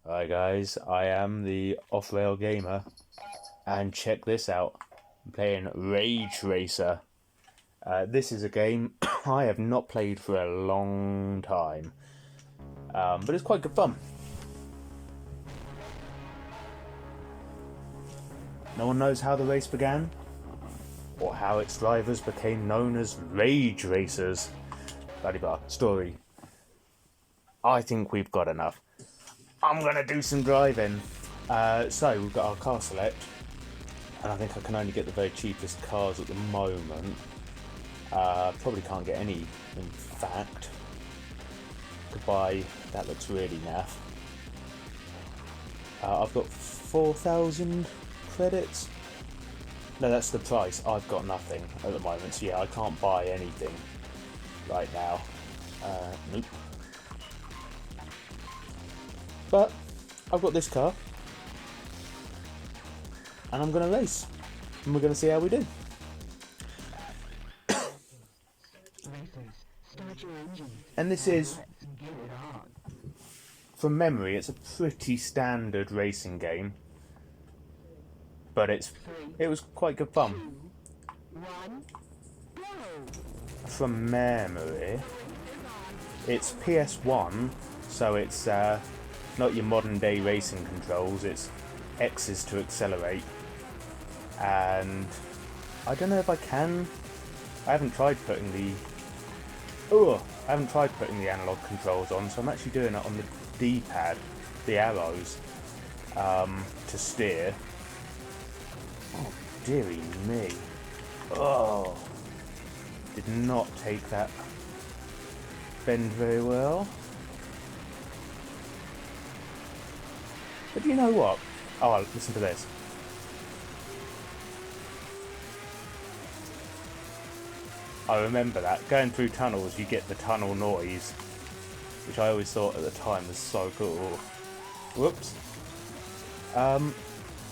Hi guys, I am the Off-Rail Gamer, and check this out. I'm playing Rage Racer. This is a game I have not played for a long time, but it's quite good fun. No one knows how the race began, or how its drivers became known as Rage Racers. Blah, story. I think we've got enough. I'm gonna do some driving. So we've got our car select, and I think I can only get the very cheapest cars at the moment. Probably can't get any, in fact. Could buy, that looks really naff. I've got 4,000 credits. No, that's the price. I've got nothing at the moment, so yeah, I can't buy anything right now. Nope. But I've got this car, and I'm going to race, and we're going to see how we do. And this is, from memory, it's a pretty standard racing game, but it was quite good fun. From memory, it's PS1, so it's not your modern day racing controls, it's X's to accelerate. And I don't know if I can. I haven't tried putting the analog controls on, so I'm actually doing it on the D-pad, the arrows, to steer. Oh, dearie me. Oh, did not take that bend very well. But you know what? Oh, listen to this. I remember that. Going through tunnels, you get the tunnel noise, which I always thought at the time was so cool. Whoops.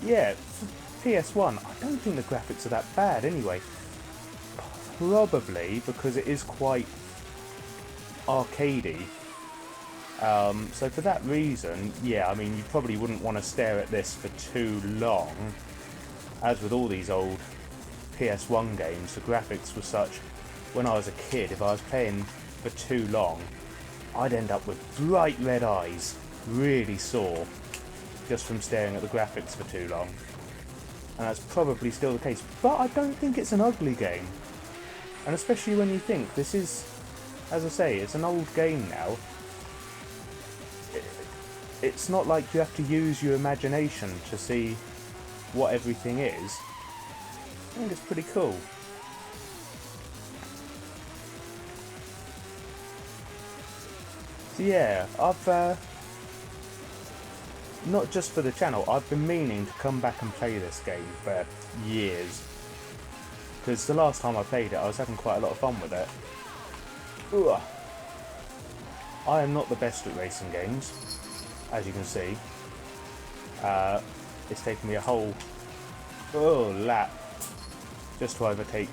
Yeah, for PS1, I don't think the graphics are that bad anyway. Probably because it is quite arcadey. So for that reason, yeah, I mean, you probably wouldn't want to stare at this for too long. As with all these old PS1 games, the graphics were such, when I was a kid, if I was playing for too long, I'd end up with bright red eyes, really sore, just from staring at the graphics for too long. And that's probably still the case, but I don't think it's an ugly game. And especially when you think, this is, as I say, it's an old game now. It's not like you have to use your imagination to see what everything is. I think it's pretty cool. So yeah, I've not just for the channel, I've been meaning to come back and play this game for years. Because the last time I played it, I was having quite a lot of fun with it. Ugh. I am not the best at racing games, as you can see. It's taken me a whole lap just to overtake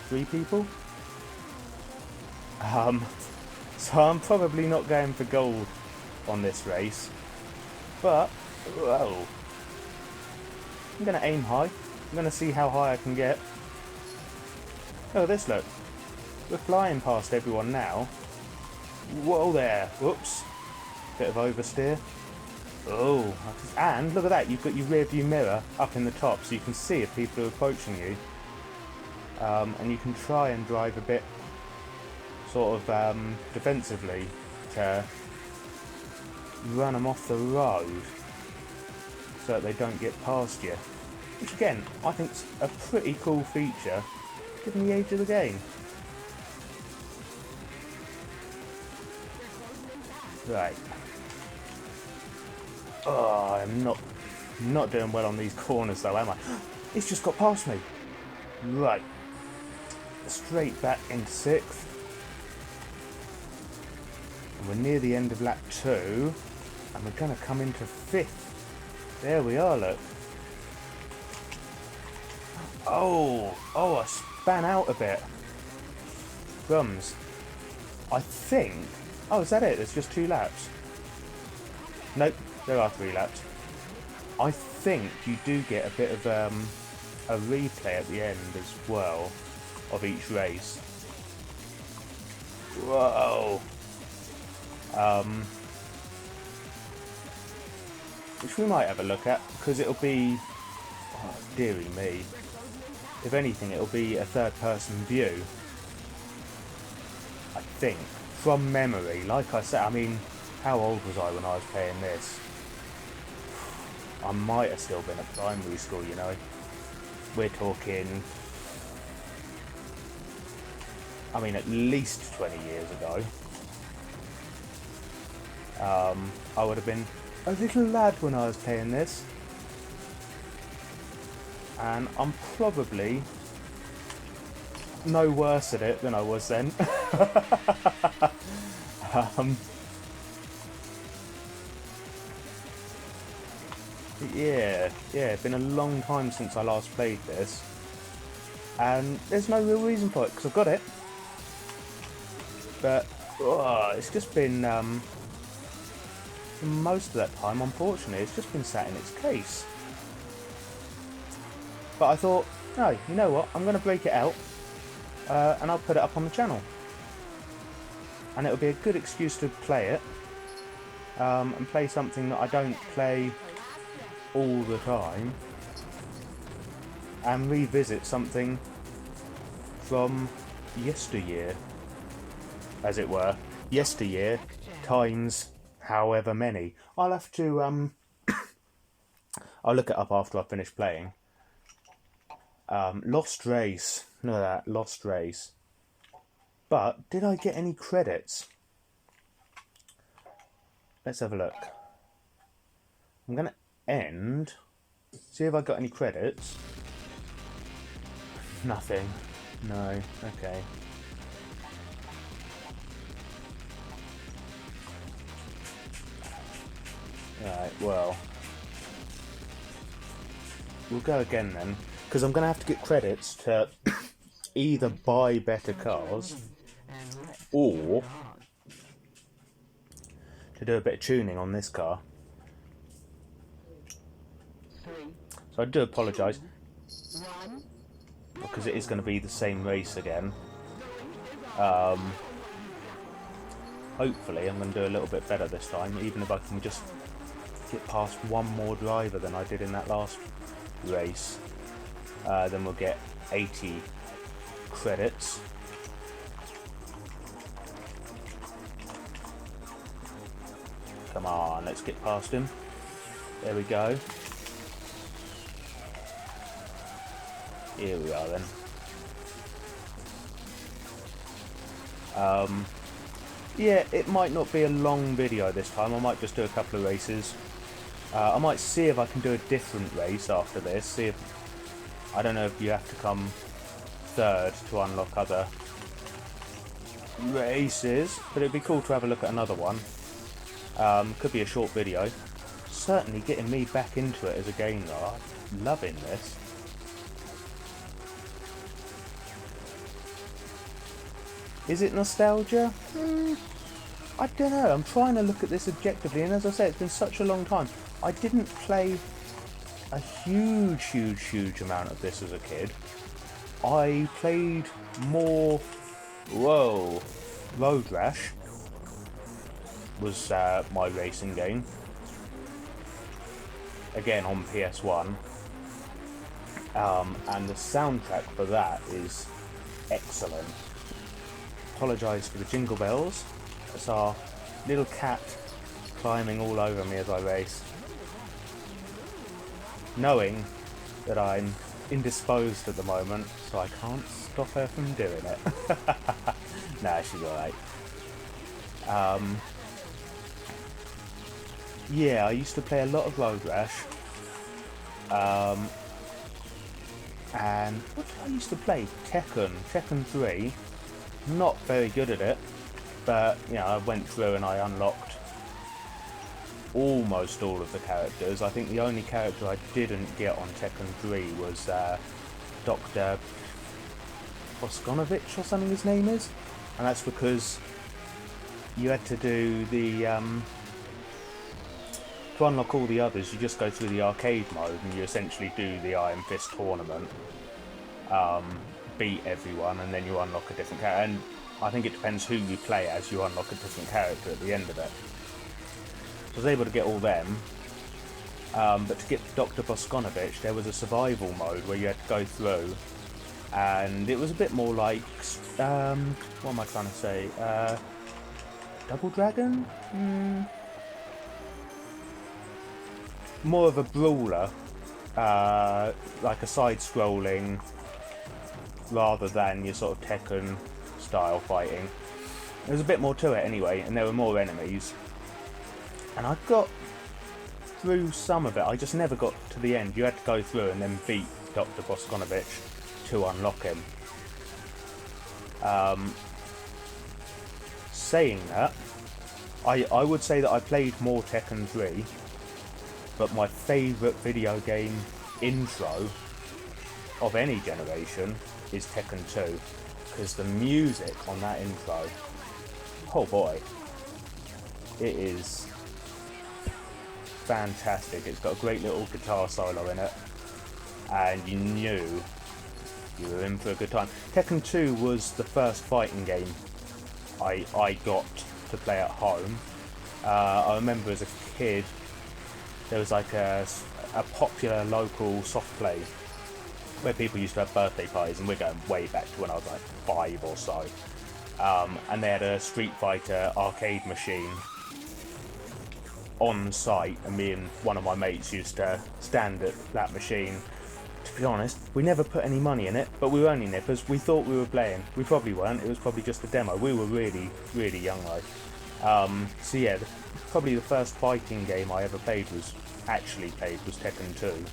3 people. So I'm probably not going for gold on this race, but whoa, I'm going to aim high. I'm going to see how high I can get. Oh, this look. We're flying past everyone now. Whoa there. Whoops. Bit of oversteer. Oh, and look at that. You've got your rear view mirror up in the top so you can see if people are approaching you. And you can try and drive a bit sort of defensively to run them off the road so that they don't get past you. Which again, I think is a pretty cool feature given the age of the game. Right. Oh, I'm not doing well on these corners though, am I? It's just got past me. Right. Straight back into 6th. And we're near the end of lap 2. And we're going to come into 5th. There we are, look. Oh, I span out a bit. Crumbs. I think Oh, is that it? There's just 2 laps? Nope, there are 3 laps. I think you do get a bit of a replay at the end as well of each race. Whoa! Which we might have a look at, because it'll be... Oh, dearie me. If anything, it'll be a third-person view. I think. From memory. Like I said, I mean, how old was I when I was playing this? I might have still been at primary school, you know. We're talking... I mean, at least 20 years ago. I would have been a little lad when I was playing this. And I'm probably no worse at it than I was then. Yeah, it's been a long time since I last played this. And there's no real reason for it, because I've got it. But it's just been, most of that time, unfortunately, it's just been sat in its case. But I thought, no, you know what, I'm going to break it out, and I'll put it up on the channel. And it'll be a good excuse to play it, and play something that I don't play all the time, and revisit something from yesteryear, as it were. Yesteryear times however many. I'll have to, I'll look it up after I finish playing. Lost Race. Look at that, Lost Race. But, did I get any credits? Let's have a look. I'm going to end. See if I got any credits. Nothing. No. Okay. Right, well. We'll go again then. Because I'm going to have to get credits to either buy better cars or to do a bit of tuning on this car. So I do apologise, because it is going to be the same race again. Hopefully I'm going to do a little bit better this time, even if I can just get past one more driver than I did in that last race. Then we'll get 80 credits. Come on, let's get past him. There we go. Here we are then. Yeah, it might not be a long video this time. I might just do a couple of races. I might see if I can do a different race after this. See if, I don't know if you have to come third to unlock other races, but it'd be cool to have a look at another one. Could be a short video. Certainly getting me back into it as a game though. I'm loving this. Is it nostalgia? I don't know. I'm trying to look at this objectively, and as I say, it's been such a long time. I didn't play a huge amount of this as a kid. I played more... Whoa! Road Rash was my racing game. Again on PS1. And the soundtrack for that is excellent. Apologise for the jingle bells. It's our little cat climbing all over me as I race. Knowing that I'm indisposed at the moment, so I can't stop her from doing it. Nah, she's alright. Yeah, I used to play a lot of Road Rash. And what did I used to play? Tekken 3. Not very good at it, but you know, I went through and I unlocked almost all of the characters. I think the only character I didn't get on Tekken 3 was Dr. Boskonovich or something his name is, and that's because you had to do the to unlock all the others. You just go through the arcade mode and you essentially do the Iron Fist tournament, beat everyone, and then you unlock a different character. And I think it depends who you play as. You unlock a different character at the end of it. So I was able to get all them. But to get Dr. Boskonovich, there was a survival mode where you had to go through, and it was a bit more like, what am I trying to say? Double Dragon? More of a brawler, like a side-scrolling, rather than your sort of Tekken style fighting. There was a bit more to it anyway, and there were more enemies. And I got through some of it. I just never got to the end. You had to go through and then beat Dr. Boskonovich to unlock him. Saying that, I would say that I played more Tekken 3, but my favourite video game intro of any generation is Tekken 2, because the music on that intro, oh boy, it is fantastic. It's got a great little guitar solo in it, and you knew you were in for a good time. Tekken 2 was the first fighting game I got to play at home. I remember as a kid there was like a popular local soft play where people used to have birthday parties, and we're going way back to when I was like 5 or so, and they had a Street Fighter arcade machine on site, and me and one of my mates used to stand at that machine. To be honest, we never put any money in it, but we were only nippers. We thought we were playing. We probably weren't. It was probably just a demo. We were really, really young though. So yeah, probably the first fighting game I ever was Tekken 2.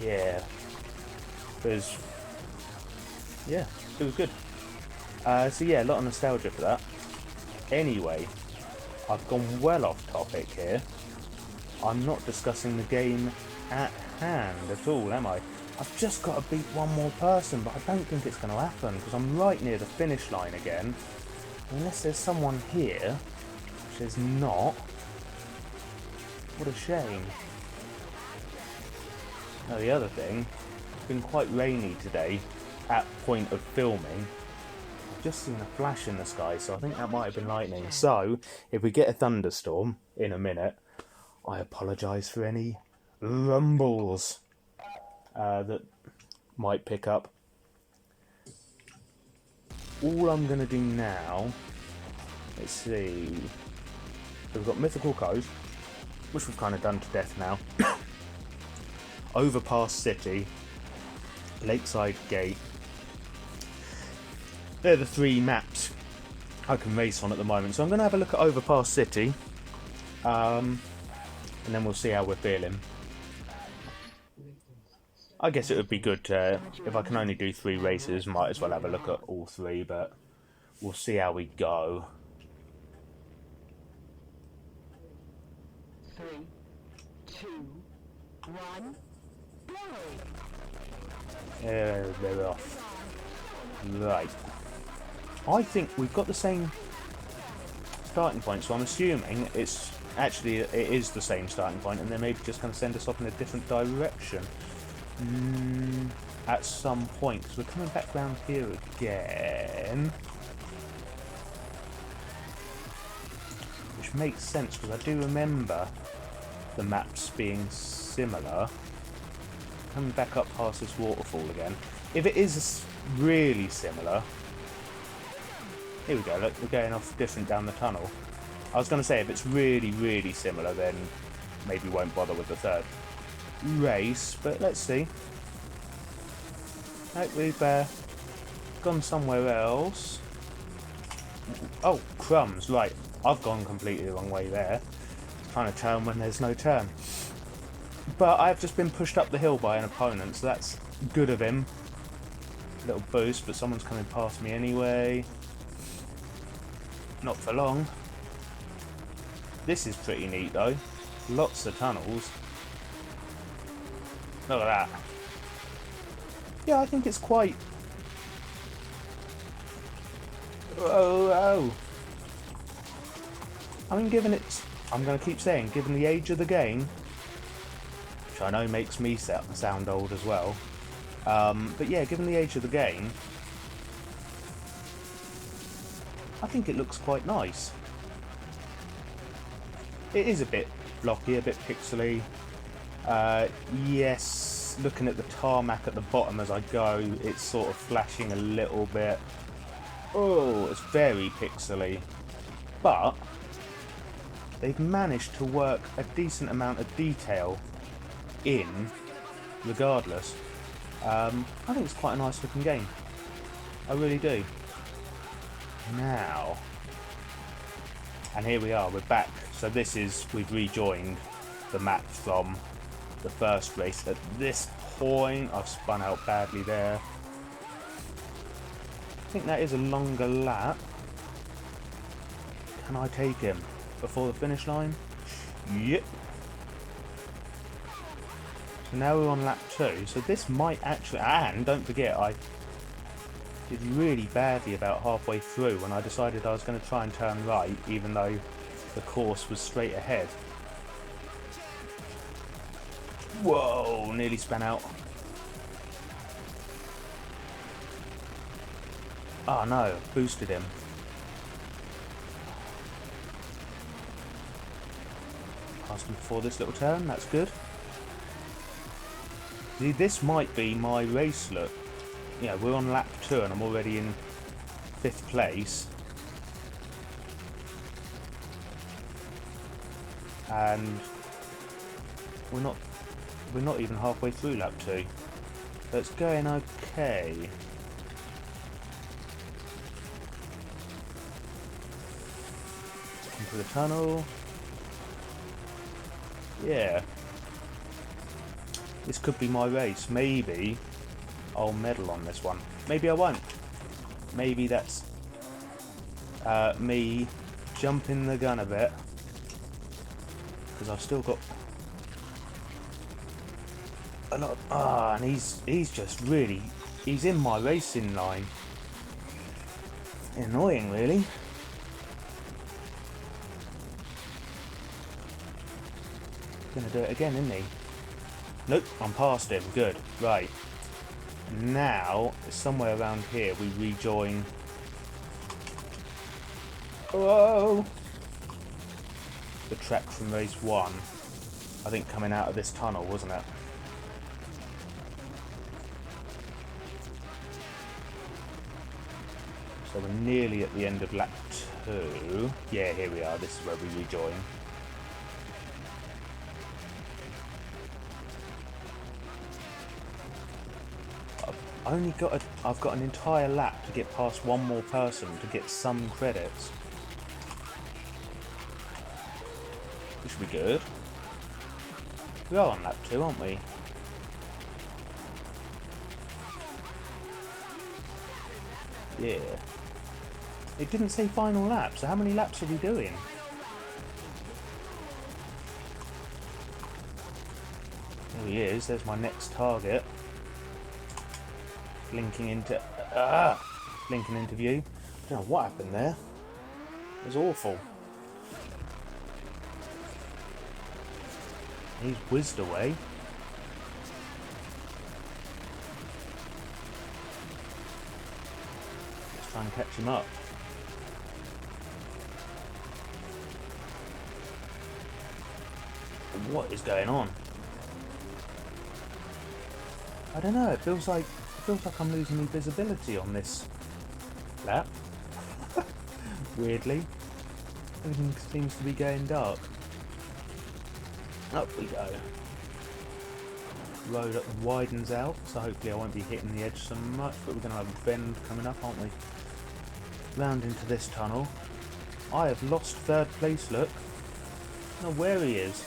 Yeah, it was good. So yeah, a lot of nostalgia for that. Anyway, I've gone well off topic here. I'm not discussing the game at hand at all, am I? I've just got to beat one more person, but I don't think it's going to happen, because I'm right near the finish line again. Unless there's someone here, which there's not. What a shame. Now the other thing, it's been quite rainy today at point of filming. Just seen a flash in the sky, so I think that might have been lightning. So, if we get a thunderstorm in a minute, I apologise for any rumbles that might pick up. All I'm going to do now, let's see, we've got Mythical Cove, which we've kind of done to death now, Overpass City, Lakeside Gate. They're the 3 maps I can race on at the moment. So I'm going to have a look at Overpass City, and then we'll see how we're feeling. I guess it would be good to, if I can only do 3 races, might as well have a look at all 3, but we'll see how we go. 3, 2, 1, go! They're off. Right. I think we've got the same starting point, so I'm assuming it is the same starting point, and they're maybe just going to send us off in a different direction at some point, because we're coming back round here again, which makes sense because I do remember the maps being similar. Coming back up past this waterfall again. If it is really similar, here we go, look, we're going off different down the tunnel. I was going to say, if it's really, really similar, then maybe won't bother with the 3rd race, but let's see. Right, we've gone somewhere else. Oh, crumbs, right. I've gone completely the wrong way there. Trying to turn when there's no turn. But I've just been pushed up the hill by an opponent, so that's good of him. Little boost, but someone's coming past me anyway. Not for long. This is pretty neat though. Lots of tunnels. Look at that. Yeah, I think it's quite Oh, oh. I mean, I'm going to keep saying, given the age of the game, which I know makes me sound old as well, but yeah, given the age of the game, I think it looks quite nice. It is a bit blocky, a bit pixely. Yes, looking at the tarmac at the bottom as I go, it's sort of flashing a little bit. Oh, it's very pixely. But they've managed to work a decent amount of detail in regardless. I think it's quite a nice looking game. I really do. Now, and here we are, we're back. So we've rejoined the map from the first race. At this point, I've spun out badly there. I think that is a longer lap. Can I take him before the finish line? Yep. So now we're on lap 2. So this might actually... And don't forget, I did really badly about halfway through when I decided I was going to try and turn right, even though the course was straight ahead. Whoa, nearly span out. Oh no, boosted him. Passed him before this little turn, that's good. See, this might be my race look. Yeah, we're on lap 2 and I'm already in 5th place. And we're not even halfway through lap 2. So it's going okay. Into the tunnel. Yeah. This could be my race. Maybe I'll medal on this one. Maybe I won't. Maybe that's me jumping the gun a bit. Because I've still got a lot of, and he's just really, he's in my racing line. Annoying, really. Gonna do it again, isn't he? Nope, I'm past him. Good. Right. Now, somewhere around here, we rejoin. Whoa! The track from race 1. I think coming out of this tunnel, wasn't it? So we're nearly at the end of lap 2. Yeah, here we are. This is where we rejoin. I've got an entire lap to get past one more person to get some credits. Which should be good. We are on lap 2, aren't we? Yeah. It didn't say final lap, so how many laps are we doing? There he is, there's my next target. Linking into view. I don't know what happened there. It was awful. He's whizzed away. Let's try and catch him up. What is going on? I don't know, it feels like I'm losing my visibility on this lap. Weirdly. Everything seems to be going dark. Up we go. Road widens out, so hopefully I won't be hitting the edge so much, but we're going to have a bend coming up, aren't we? Round into this tunnel. I have lost 3rd place, look. I don't know where he is.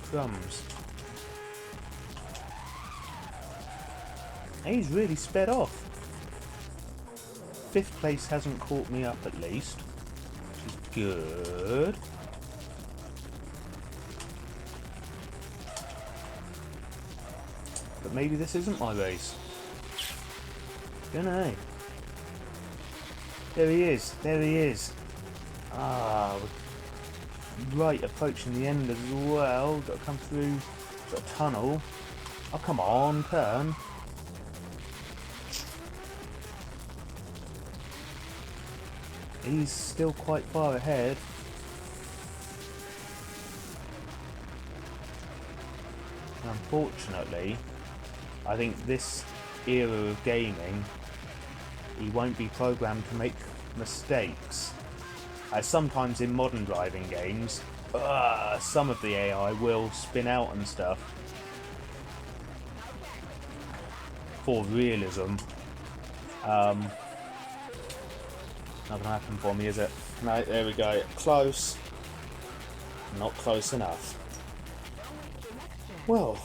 Crumbs. He's really sped off. 5th place hasn't caught me up at least, which is good. But maybe this isn't my race. Gonna. There he is. There he is. Ah, right, approaching the end as well. Got to come through sort of tunnel. Oh, come on, turn. He's still quite far ahead. Unfortunately, I think this era of gaming, he won't be programmed to make mistakes. As sometimes in modern driving games, some of the AI will spin out and stuff for realism. Not gonna happen for me, is it? No, there we go. Close. Not close enough. Well,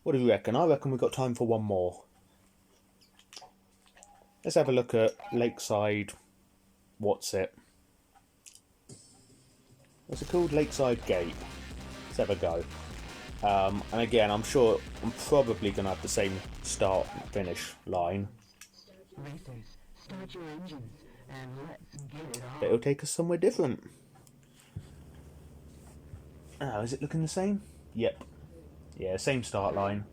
what do you reckon? I reckon we've got time for one more. Let's have a look at Lakeside. What's it? What's it called? Lakeside Gate. Let's have a go. And again, I'm sure I'm probably going to have the same start and finish line. Racers, start your engines and let's get it on. But it'll take us somewhere different. Oh, is it looking the same? Yep. Yeah, same start line.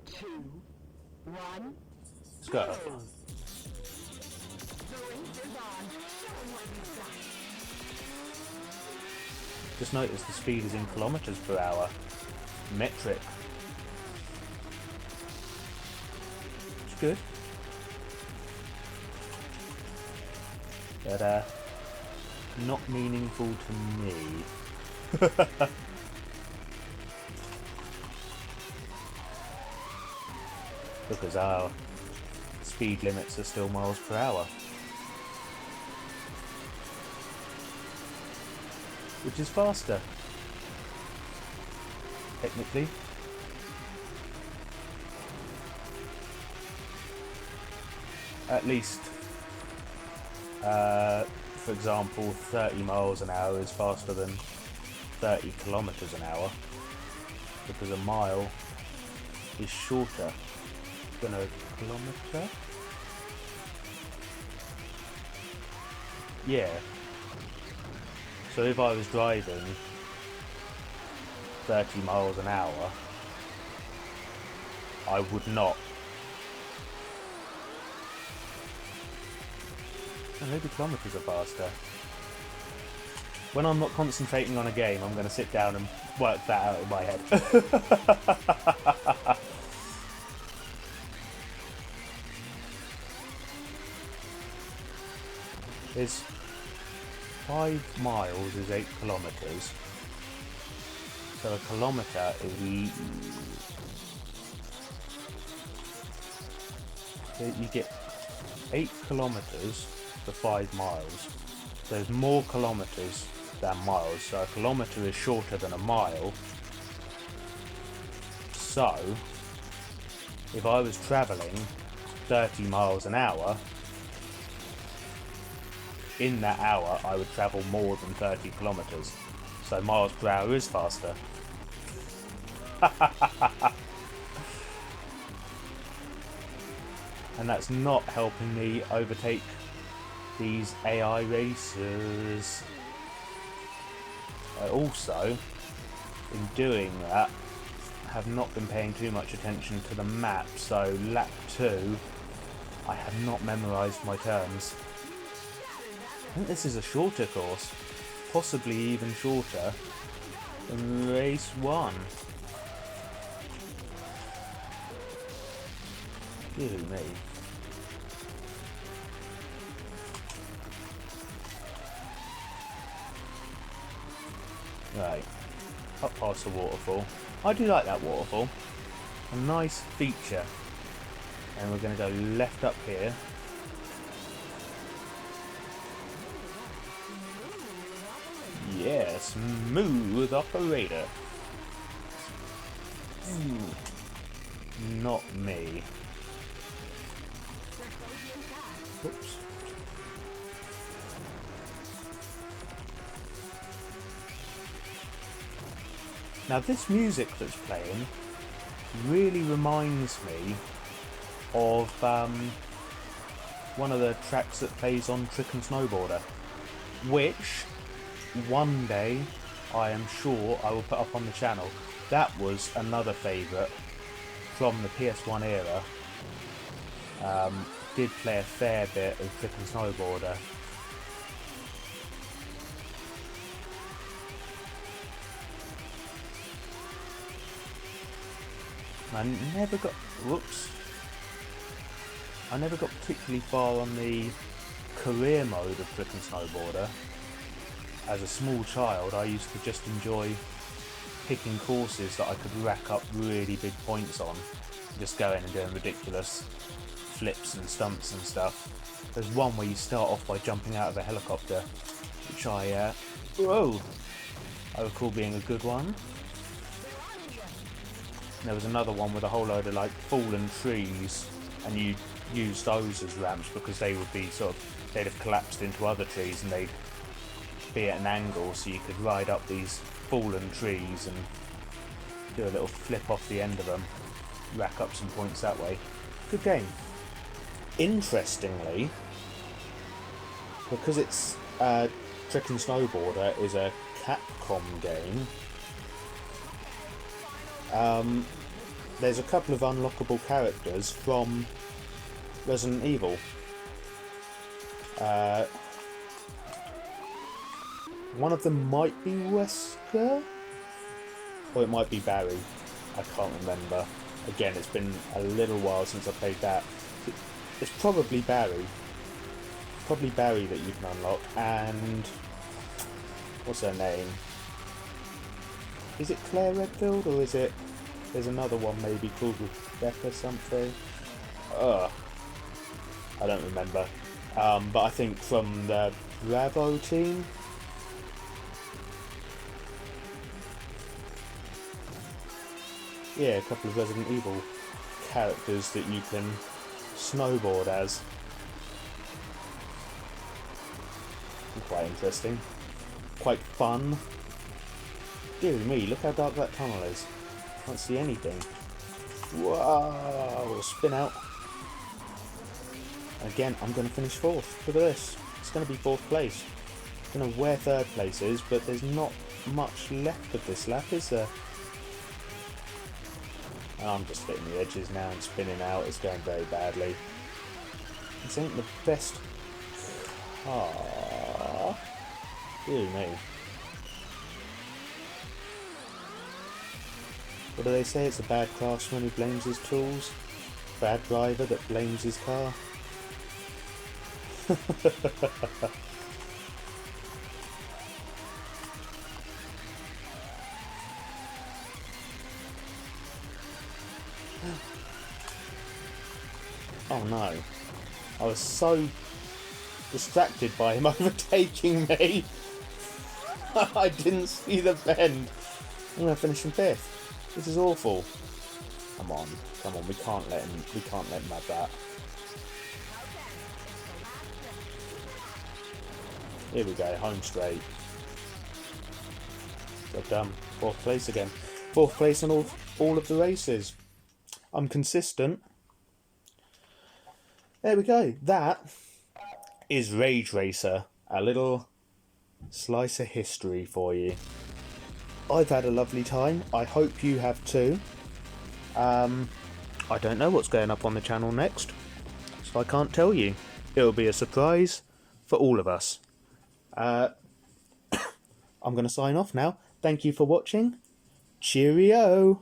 2, 1. Let's go. Just notice the speed is in kilometers per hour. Metric. It's good. But, not meaningful to me. Because our speed limits are still miles per hour. Which is faster. Technically. At least, for example, 30 miles an hour is faster than 30 kilometers an hour. Because a mile is shorter than a kilometer. Yeah. So if I was driving 30 miles an hour, I would not. And maybe kilometers are faster. When I'm not concentrating on a game, I'm going to sit down and work that out in my head. Is 5 miles is 8 kilometers. So a kilometer is... So you get 8 kilometers for 5 miles. There's more kilometers than miles, so a kilometer is shorter than a mile. So, if I was travelling 30 miles an hour, in that hour I would travel more than 30 kilometers. So miles per hour is faster. And that's not helping me overtake these AI racers. I also, in doing that, have not been paying too much attention to the map, so lap 2 I have not memorised my turns. I think this is a shorter course, possibly even shorter than race 1. Dear me. Right, up past the waterfall. I do like that waterfall. A nice feature. And we're going to go left up here. Yeah, smooth operator. Not me. Oops. Now this music that's playing really reminds me of one of the tracks that plays on Trick and Snowboarder, which one day I am sure I will put up on the channel. That was another favourite from the PS1 era. Did play a fair bit of Trick and Snowboarder. I never got particularly far on the career mode of Trick and Snowboarder. As a small child, I used to just enjoy picking courses that I could rack up really big points on, just going and doing ridiculous flips and stunts and stuff. There's one where you start off by jumping out of a helicopter, which I recall being a good one. There was another one with a whole load of like fallen trees, and you use those as ramps because they would be they'd have collapsed into other trees and they'd be at an angle, so you could ride up these fallen trees and do a little flip off the end of them, rack up some points that way. Good game. Interestingly, because it's Trick and Snowboarder is a Capcom game, there's a couple of unlockable characters from Resident Evil. One of them might be Wesker, or it might be Barry. I can't remember. Again, it's been a little while since I played that. It's probably Barry. Probably Barry that you can unlock, and what's her name? Is it Claire Redfield, or is it... There's another one maybe called Rebecca something. I don't remember. But I think from the Bravo team. Yeah, a couple of Resident Evil characters that you can snowboard as. Quite interesting. Quite fun. Dear me, look how dark that tunnel is. Can't see anything. Whoa! Spin out. Again, I'm going to finish fourth. Look at this. It's going to be fourth place. I don't know where third place is, but there's not much left of this lap, is there? I'm just hitting the edges now and spinning out. It's going very badly. This ain't the best car. Dear me. What do they say? It's a bad craftsman who blames his tools. Bad driver that blames his car. Oh no. I was so distracted by him overtaking me. I didn't see the bend. I'm going to finish in fifth. This is awful. Come on, we can't let him have that. Here we go, home straight. Job done. Fourth place again. Fourth place in all of the races. I'm consistent. There we go. That is Rage Racer. A little slice of history for you. I've had a lovely time. I hope you have too. I don't know what's going up on the channel next, so I can't tell you. It'll be a surprise for all of us. I'm going to sign off now. Thank you for watching. Cheerio!